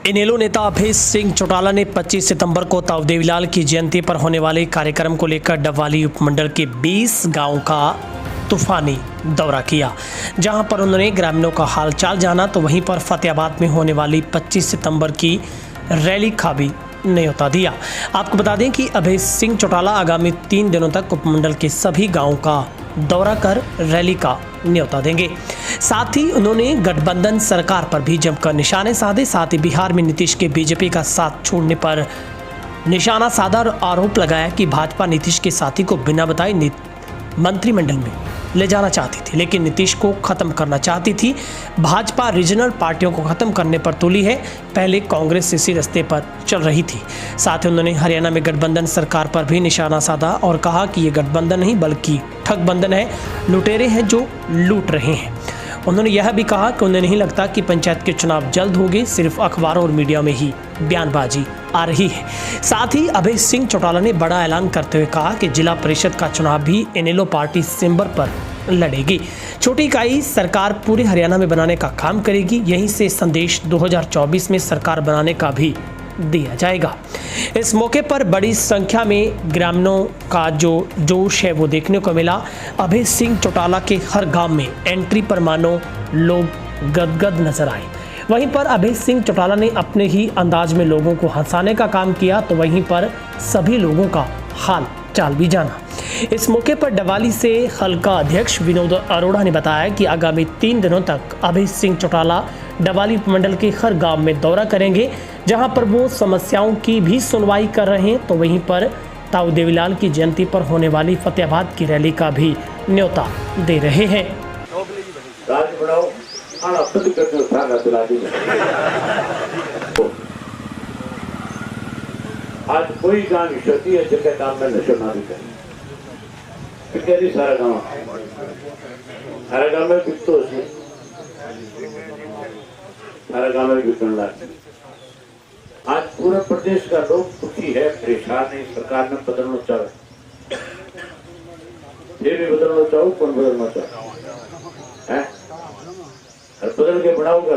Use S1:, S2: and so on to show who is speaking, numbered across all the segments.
S1: इनेलो नेता अभय सिंह चौटाला ने 25 सितंबर को ताऊ देवीलाल की जयंती पर होने वाले कार्यक्रम को लेकर डबवाली उपमंडल के 20 गांवों का तूफानी दौरा किया, जहां पर उन्होंने ग्रामीणों का हालचाल जाना, तो वहीं पर फतेहाबाद में होने वाली 25 सितंबर की रैली का भी न्योता दिया। आपको बता दें कि अभय सिंह चौटाला आगामी 3 दिनों तक उपमंडल के सभी गांवों का दौरा कर रैली का न्योता देंगे। साथ ही उन्होंने गठबंधन सरकार पर भी जमकर निशाने साधे। साथ ही बिहार में नीतीश के बीजेपी का साथ छोड़ने पर निशाना साधा और आरोप लगाया कि भाजपा नीतीश के साथी को बिना बताए मंत्रिमंडल में ले जाना चाहती थी, लेकिन नीतीश को खत्म करना चाहती थी। भाजपा रीजनल पार्टियों को खत्म करने पर तुली है, पहले कांग्रेस इसी रास्ते पर चल रही थी। साथ ही उन्होंने हरियाणा में गठबंधन सरकार पर भी निशाना साधा और कहा कि ये गठबंधन नहीं बल्कि ठगबंधन है, लुटेरे हैं जो लूट रहे हैं। उन्होंने यह भी कहा कि उन्हें नहीं लगता कि पंचायत के चुनाव जल्द होंगे, सिर्फ अखबारों और मीडिया में ही बयानबाजी आ रही है। साथ ही अभय सिंह चौटाला ने बड़ा ऐलान करते हुए कहा कि जिला परिषद का चुनाव भी इनेलो पार्टी सिंबर पर लड़ेगी। छोटी इकाई सरकार पूरे हरियाणा में बनाने का काम करेगी। यहीं से संदेश 2024 में सरकार बनाने का भी दिया जाएगा। इस मौके पर बड़ी संख्या में ग्रामीणों का जो जोश है वो देखने को मिला। अभय सिंह चौटाला के हर गांव में एंट्री पर मानो लोग गदगद नजर आए। वहीं पर अभय सिंह चौटाला ने अपने ही अंदाज में लोगों को हंसाने का काम किया, तो वहीं पर सभी लोगों का हाल चाल भी जाना। इस मौके पर डबवाली से हल्का अध्यक्ष विनोद अरोड़ा ने बताया कि आगामी 3 दिनों तक अभय सिंह चौटाला डबवाली उपमंडल के हर गांव में दौरा करेंगे, जहां पर वो समस्याओं की भी सुनवाई कर रहे हैं, तो वहीं पर ताऊ देवीलाल की जयंती पर होने वाली फतेहाबाद की रैली का भी न्योता दे रहे हैं।
S2: आज कोई गांव क्षति है जिसके काम में नशो ना भी करें, सारा गांव में बिकतो सारा गांव में बिकने लगा। आज पूरे प्रदेश का लोग दुखी है, परेशान है। सरकार ने बदलना चाहे, फिर भी बदलना चाहो, कौन बदलना चाहे है? बदल के बढ़ाओगा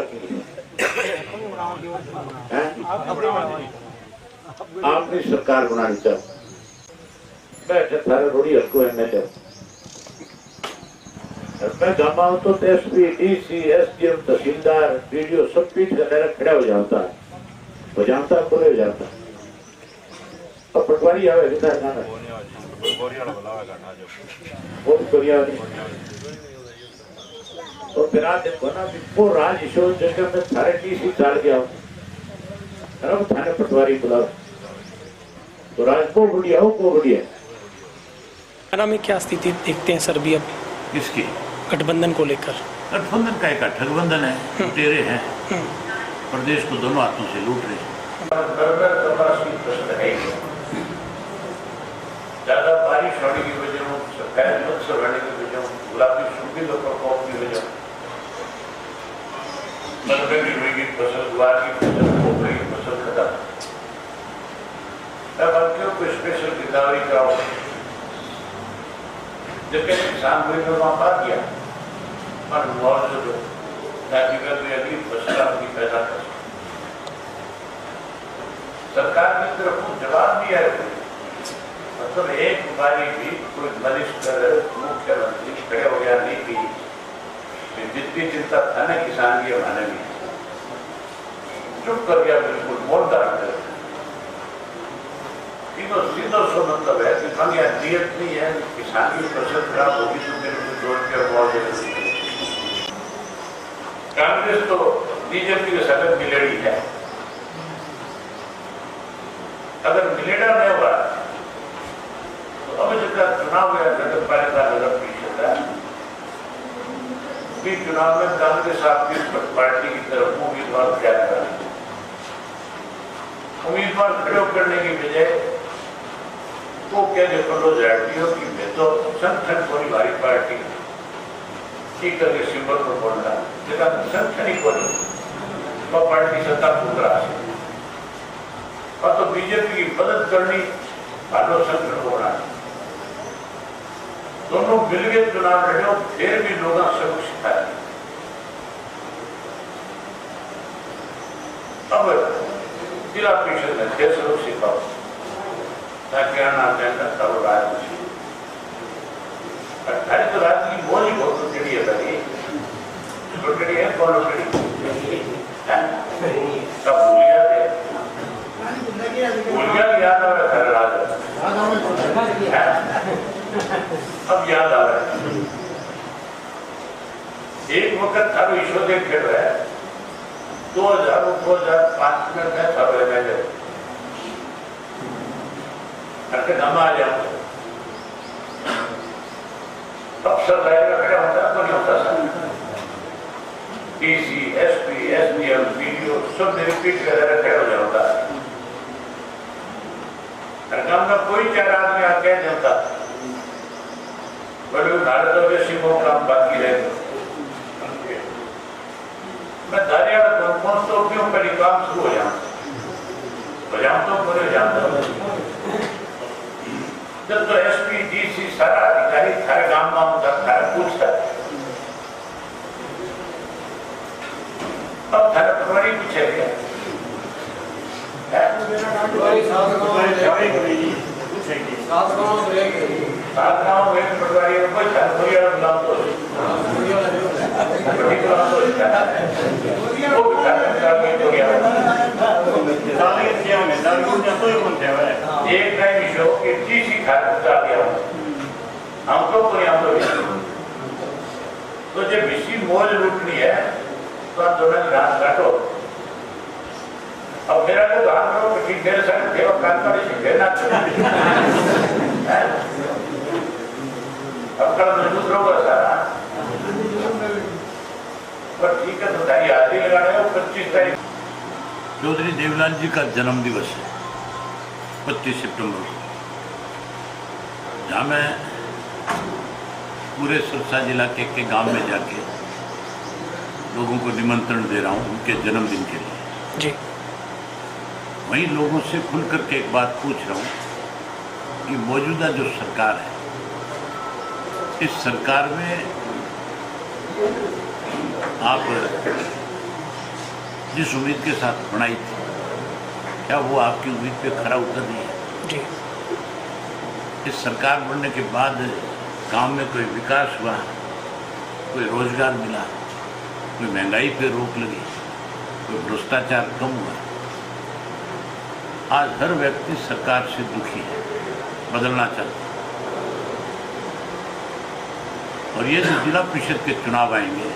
S2: आपने सरकार बनानी चाहो, बैठे सारे रोड़ी हल्को है। मैं गाँव तो एसपी, डीसी, एसडीएम, तहसीलदार, बीडीओ सब पीठ का खड़ा हो जाता है, पूरे हो जाता है। और पटवारी आवे तो फिर आज देखो ना, वो राज ईश्वर जगह में सारे डीसी चाल गया थाने पटवारी बुला, तो राज को बढ़िया हो, को बढ़िया
S1: हरियाणा में क्या स्थिति देखते हैं सर भी अब
S2: किसकी
S1: गठबंधन को लेकर?
S2: गठबंधन का एक ठगबंधन है, लुटेरे हैं, प्रदेश को दोनों हाथों से लूट रहे हैं। ज्यादा बारिश होने की वजह, सफेद मच्छर होने की वजह, गुलाबी सूखी प्रकोप की वजह, मलबे की हुई फसल, गुआर की फसल, पोखरी की फसल खत्म। बाकियों को स्पेशल गिरदावरी कराओ, जबकि किसान हुए तो वहां पा दिया पर मुआवजे दो ताकि वे अगली फसल अपनी पैदा कर सकें। सरकार की तरफ जवाब दिया है, मतलब एक बारी भी कोई वरिष्ठ मुख्यमंत्री खड़े हो गया नहीं की जितनी चिंता था ना किसान की हमारे भी चुप कर गया, बिल्कुल बोलता रहा। सीधा सो मतलब है कि हम यहाँ नियत नहीं है, किसान की फसल खराब होगी तो मेरे को जोड़ के मुआवजे। कांग्रेस तो बीजेपी के साथ मिलेड़ी है, अगर मिलेड़ा नहीं हुआ तो अब जब चुनाव है, नगर पालिका नगर परिषद है, चुनाव में कांग्रेस आपकी पार्टी की तरफ उम्मीदवार क्या करा, उम्मीदवार खड़े करने की बजाय वो क्या जो जाती हो कि मैं तो संगठन थोड़ी भारी पार्टी ठीक करके सिंबल पर बोलना, लेकिन संगठन ही बोले तो पार्टी सत्ता पुतरा और तो बीजेपी की मदद करनी भालो संगठन होना, दोनों मिलके चुनाव लड़े, फिर भी लोग सबक सिखाए। अब जिला परिषद में 6 लोग सिखाओ ताकि आना कहता करो राजनीति अरे तो राजनीति बोली बहुत लुटेड़ी है भाई लुटेड़ी है कौन लुटेड़ी सब भूल गया याद आ रहा है राजा अब याद आ रहा है एक वक्त था विश्वदेव खेल रहा है 2005 में मैं था मैंने नाम आ जाओ अफसर रहेगा खड़ा होता तो नहीं होता sir DC SP SDM BDO सब रिपीट कर खड़ा हो जाता हर काम का कोई 4 आदमी आके जनता बड़े भारत और सिमो काम बाकी रहे मैं दारिया पहुंच तो क्यों कभी काम शुरू हो जाऊं तो पूरे जानता हूं जब तो एसपी डीसी सारा अधिकारी सारे गांव का सारा पूछता अब थारा पटवारी पूछे गया सात गाँव में पटवारी को कोई बुलाम तो एक टाइम शो कि डीसी खाता गया हमको तो जब इसी मौज लूटनी है तो आप दोनों घास काटो अब मेरा तो धान करो कि मेरे साथ देव कांता फिर ना अब कल मजबूत रहोगा सारा पर ठीक है तो तारी हाजिरी लगाने 25 तारीख
S3: चौधरी देवलाल जी का जन्म दिवस है 25 सितंबर को, जहाँ मैं पूरे सिरसा जिला के गांव में जाके लोगों को निमंत्रण दे रहा हूँ उनके जन्मदिन के लिए
S1: जी।
S3: वहीं लोगों से खुल करके एक बात पूछ रहा हूँ कि मौजूदा जो सरकार है इस सरकार में आप जिस उम्मीद के साथ बनाई थी क्या वो आपकी उम्मीद पे खरा उतर रही है
S1: जी।
S3: इस सरकार बनने के बाद गांव में कोई विकास हुआ, कोई रोजगार मिला, कोई महंगाई पे रोक लगी, कोई भ्रष्टाचार कम हुआ? आज हर व्यक्ति सरकार से दुखी है, बदलना चाहता है। और ये जो जिला परिषद के चुनाव आएंगे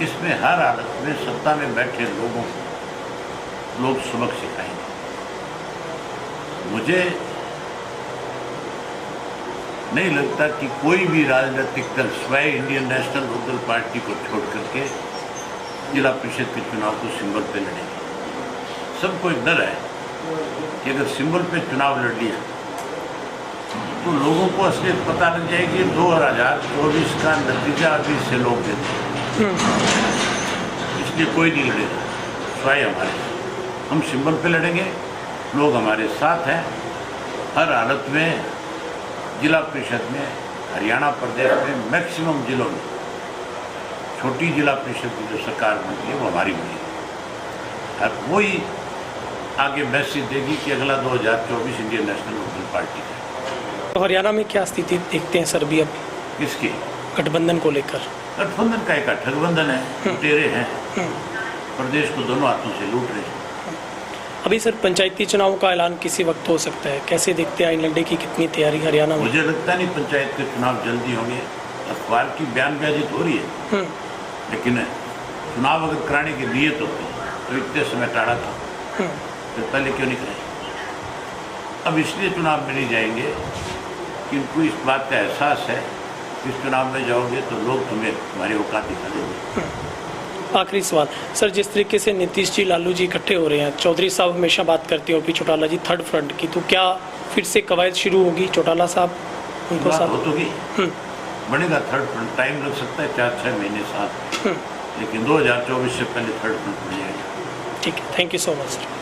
S3: इसमें हर हालत में सत्ता में बैठे लोगों को लोग सबक सिखाएंगे। मुझे नहीं लगता कि कोई भी राजनीतिक दल स्वयं इंडियन नेशनल लोकदल पार्टी को छोड़ करके जिला परिषद के चुनाव को सिंबल पे लड़ेंगे। सबको एक डर है कि अगर सिंबल पे चुनाव लड़ लिया तो लोगों को असलियत पता लग जाएगी। 2024 का नतीजा अभी से लोग देते हैं, इसलिए कोई नहीं लड़ेगा स्वयं हमारे। हम सिंबल पे लड़ेंगे, लोग हमारे साथ हैं। हर हालत में जिला परिषद में हरियाणा प्रदेश में मैक्सिमम जिलों में छोटी जिला परिषद की जो सरकार बनती है वो हमारी बनी है। वही आगे मैसेज देगी कि अगला 2024 इंडियन नेशनल लोकदल पार्टी का।
S1: तो हरियाणा में क्या स्थिति देखते हैं सर भी अब
S3: किसकी?
S1: गठबंधन को लेकर?
S3: गठबंधन का एक ठगबंधन है, लुटेरे हैं, प्रदेश को दोनों हाथों से लूट रहे हैं।
S1: अभी सर पंचायती चुनाव का ऐलान किसी वक्त हो सकता है, कैसे देखते हैं आइन लड़ने की कितनी तैयारी हरियाणा में?
S3: मुझे लगता नहीं पंचायत के चुनाव जल्दी होंगे। अखबार की बयानबाजी हो रही है, लेकिन चुनाव अगर कराने की नीयत होती तो इतने समय टाड़ा था, तो पहले क्यों नहीं कराए? अब इसलिए चुनाव में नहीं जाएंगे कि इनको इस बात का एहसास है कि इस चुनाव में जाओगे तो लोग तुम्हें तुम्हारी औकात दिखा देंगे।
S1: आखिरी सवाल सर, जिस तरीके से नीतीश जी लालू जी इकट्ठे हो रहे हैं, चौधरी साहब हमेशा बात करते हैं ओपी चौटाला जी थर्ड फ्रंट की, तो क्या फिर से कवायद शुरू होगी चौटाला साहब उनको साथ
S3: होगी? बनेगा थर्ड फ्रंट, टाइम लग सकता है 4-6 महीने साथ, लेकिन 2024 से पहले थर्ड फ्रंट बन जाएगा।
S1: ठीक है, thank you so much sir.